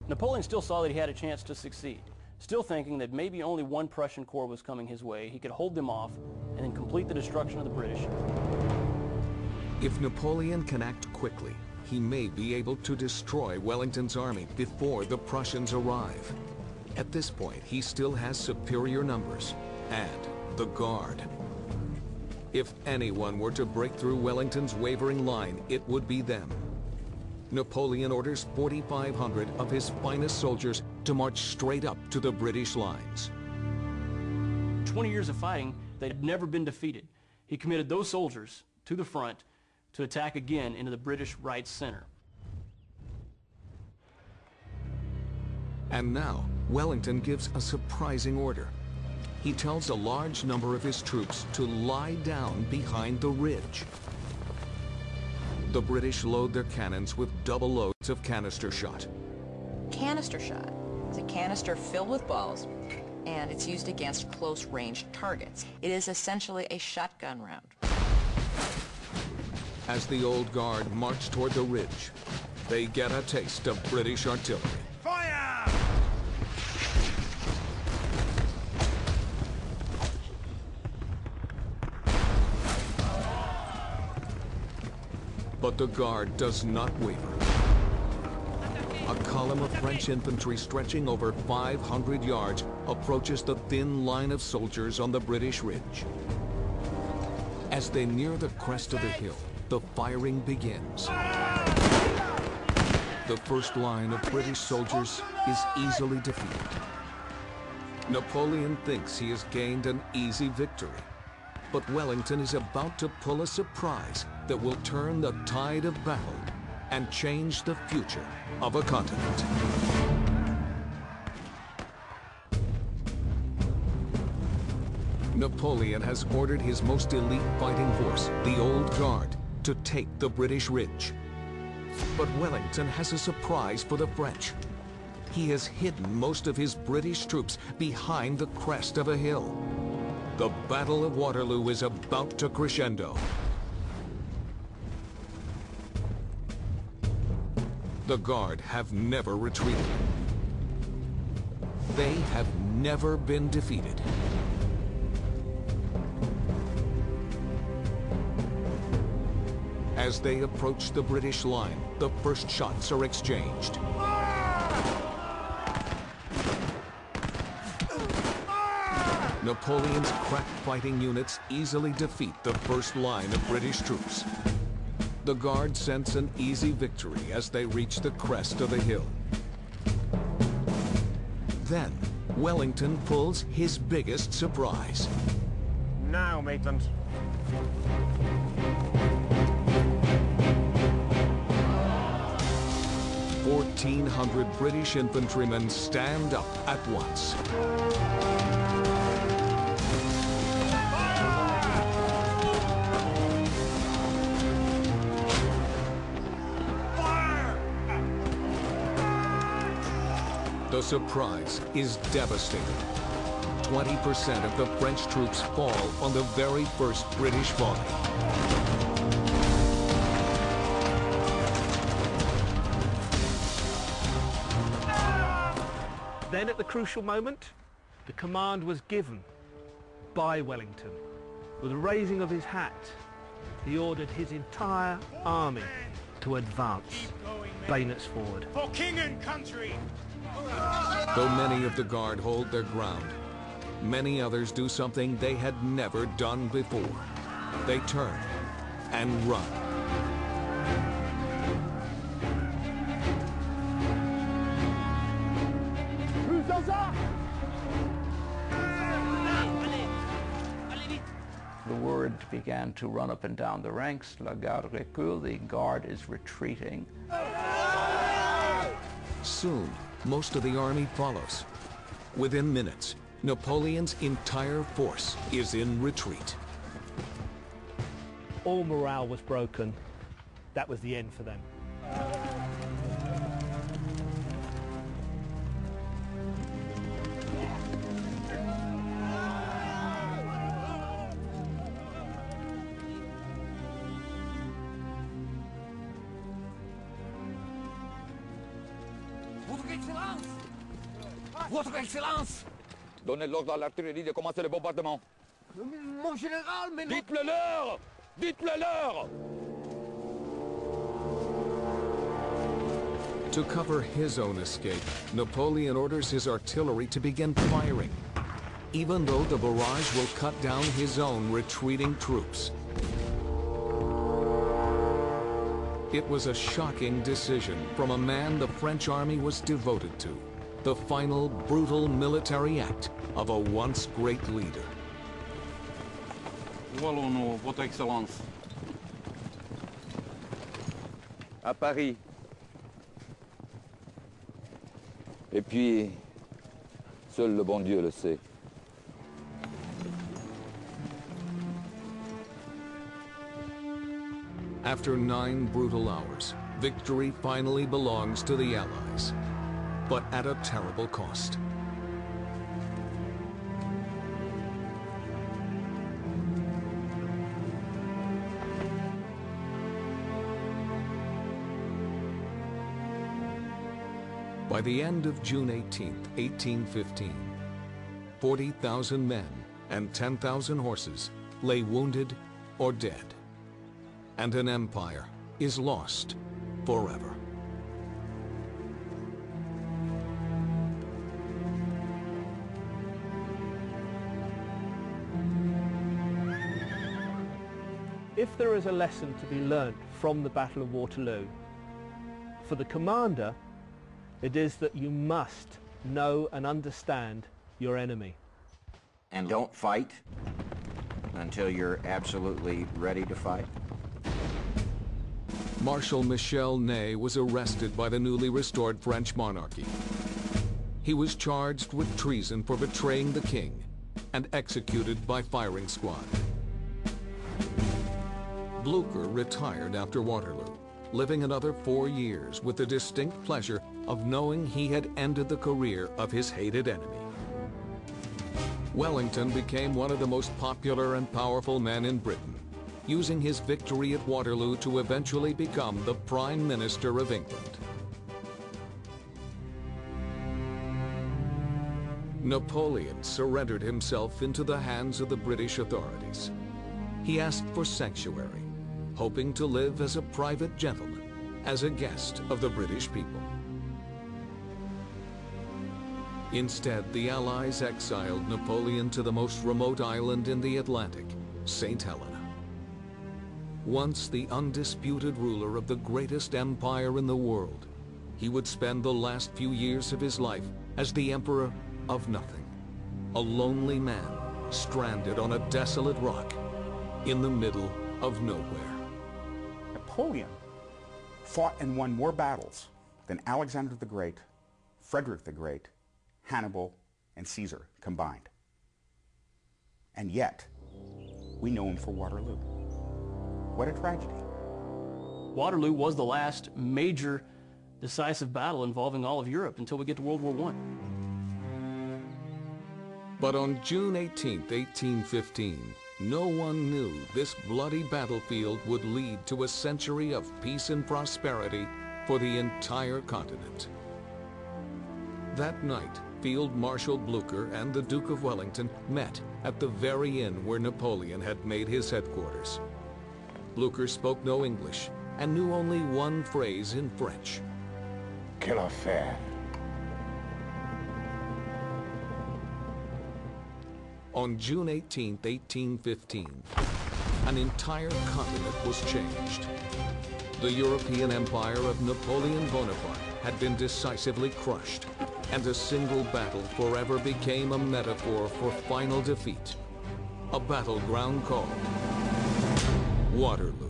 Napoleon still saw that he had a chance to succeed, still thinking that maybe only one Prussian corps was coming his way. He could hold them off and then complete the destruction of the British. If Napoleon can act quickly, he may be able to destroy Wellington's army before the Prussians arrive. At this point, he still has superior numbers and the Guard. If anyone were to break through Wellington's wavering line, it would be them. Napoleon orders 4,500 of his finest soldiers to march straight up to the British lines. 20 years of fighting, they had never been defeated. He committed those soldiers to the front to attack again into the British right center. And now, Wellington gives a surprising order. He tells a large number of his troops to lie down behind the ridge. The British load their cannons with double loads of canister shot. Canister shot is a canister filled with balls, and it's used against close-range targets. It is essentially a shotgun round. As the Old Guard march toward the ridge, they get a taste of British artillery. Fire! But the Guard does not waver. A column of French infantry stretching over 500 yards approaches the thin line of soldiers on the British ridge. As they near the crest of the hill, the firing begins. The first line of British soldiers is easily defeated. Napoleon thinks he has gained an easy victory. But Wellington is about to pull a surprise that will turn the tide of battle and change the future of a continent. Napoleon has ordered his most elite fighting force, the Old Guard, to take the British ridge. But Wellington has a surprise for the French. He has hidden most of his British troops behind the crest of a hill. The Battle of Waterloo is about to crescendo. The Guard have never retreated. They have never been defeated. As they approach the British line, the first shots are exchanged. Napoleon's crack fighting units easily defeat the first line of British troops. The Guard sense an easy victory as they reach the crest of the hill. Then, Wellington pulls his biggest surprise. Now, Maitland. "1,400 British infantrymen stand up at once. The surprise is devastating. 20% of the French troops fall on the very first British volley. Then at the crucial moment, the command was given by Wellington. With the raising of his hat, he ordered his entire army to advance, bayonets forward. For king and country! Though many of the Guard hold their ground, many others do something they had never done before. They turn and run. The word began to run up and down the ranks. La garde recule, the Guard is retreating. Soon, most of the army follows. Within minutes, Napoleon's entire force is in retreat. All morale was broken. That was the end for them. Votre Excellence! Donnez l'ordre à l'artillerie de commencer le bombardement. Mon général, mais non... Dites-le leur! Dites-le leur! To cover his own escape, Napoleon orders his artillery to begin firing, even though the barrage will cut down his own retreating troops. It was a shocking decision from a man the French army was devoted to, the final brutal military act of a once great leader. Wallons-nous, Votre Excellence. À Paris. Et puis, seul le bon Dieu le sait. After 9 brutal hours, victory finally belongs to the Allies, but at a terrible cost. By the end of June 18, 1815, 40,000 men and 10,000 horses lay wounded or dead, and an empire is lost forever. If there is a lesson to be learnt from the Battle of Waterloo, for the commander, it is that you must know and understand your enemy. And don't fight until you're absolutely ready to fight. Marshal Michel Ney was arrested by the newly restored French monarchy. He was charged with treason for betraying the king and executed by firing squad. Blücher retired after Waterloo, living another 4 years with the distinct pleasure of knowing he had ended the career of his hated enemy. Wellington became one of the most popular and powerful men in Britain, using his victory at Waterloo to eventually become the Prime Minister of England. Napoleon surrendered himself into the hands of the British authorities. He asked for sanctuary, hoping to live as a private gentleman, as a guest of the British people. Instead, the Allies exiled Napoleon to the most remote island in the Atlantic, St. Helena. Once the undisputed ruler of the greatest empire in the world, he would spend the last few years of his life as the emperor of nothing, a lonely man stranded on a desolate rock in the middle of nowhere. Napoleon fought and won more battles than Alexander the Great, Frederick the Great, Hannibal, and Caesar combined. And yet, we know him for Waterloo. What a tragedy. Waterloo was the last major decisive battle involving all of Europe until we get to World War I. But on June 18, 1815, no one knew this bloody battlefield would lead to a century of peace and prosperity for the entire continent. That night, Field Marshal Blücher and the Duke of Wellington met at the very inn where Napoleon had made his headquarters. Blücher spoke no English and knew only one phrase in French. Quelle affaire. On June 18, 1815, an entire continent was changed. The European empire of Napoleon Bonaparte had been decisively crushed, and a single battle forever became a metaphor for final defeat. A battleground called Waterloo.